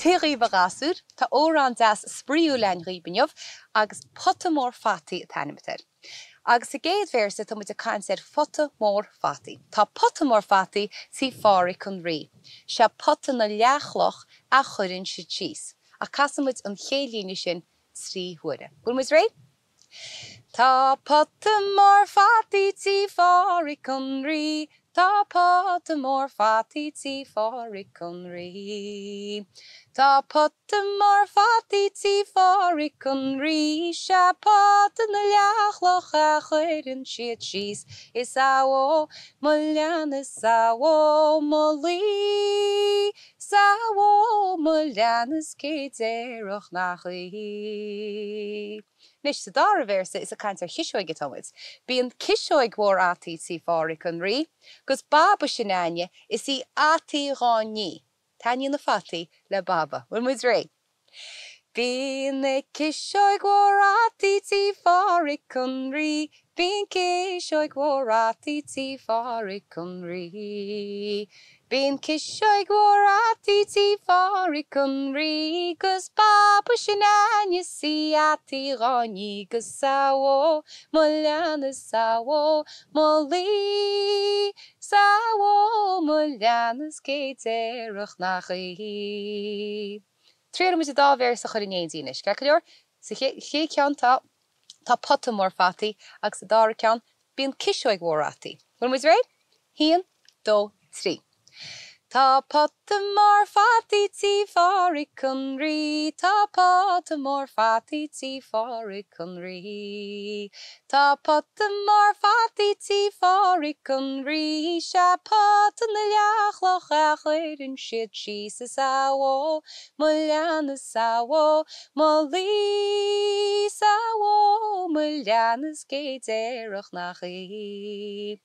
Tírí bagasúr, tá órán das spríú lein ríbinneamh agus Pota Mór Fataí a tanimitir. Agus a géad versa tá muid a caintear Pota Mór Fataí. Tá Pota Mór Fataí sí fáraí chun rí. Se pota na leachloch a chuireann si tíos. A casamid an chéilíne sin trí huire. Bún muid réid? Tá Pota Mór Fataí tí fáraí chun rí. Tá Pota Mór Fataí tí fáraí chun rí. Tá Pota Mór Fataí tí fáraí chun rí. Se pota na leachloch a chuireann siad síos. Is áó mo lean is áó mo lí. Sáó mo lean is céadéireach nach lí. Nis sa dar a versa is a caintear chiseoig atomid. Bíon ciseoig mhór átaí tí fáraí chun rí. Gus baba sinánne is í átaí Tanya na fataí le baba. Bhfuil muid ré. Bíon na ciseoig mhór átaí tí fáraí chun rí. Bíon ciseoig mhór átaí tí fáraí chun rí. Bíon ciseoig mhór átaí tí fáraí chun rí. Gus baba sinánne sí átaí gáinní. Gus sáó mo lean is sáó mo lí. Sáó mo lean is céadéireach nach lí. Tríad muid a dá versa chuir in éadínis. Ceacair sa ché ceann tá Pota Mór Fataí agus sa dar ceann bíon ciseoig mhór átaí. Bhfuil muid réid? 1, 2, 3. Tá Pota Mór Fataí tí fáraí chun rí. Tá Pota Mór Fataí tí fáraí chun rí. Tá Pota Mór Fataí tí fáraí chun rí. Se pota na leachloch a chuireann siad síos. Is áó mo lean is áó mo lí. Sáó mo lean is céadéireach nach lí.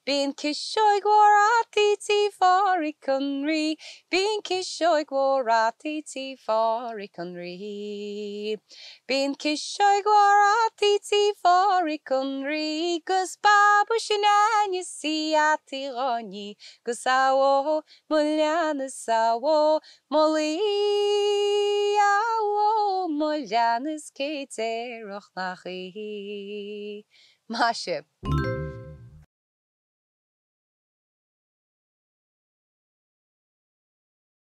Bíon ciseoig mhór átaí tí fáraí chun rí. Bíon ciseoig mhór átaí tí fáraí chun rí. Bíon ciseoig mhór átaí tí fáraí chun rí. Gus baba sinánne sí átaí gáinní. Gus áó mo lean is áó mo lí. Áó mo lean is céadéireach nach lí. Máise.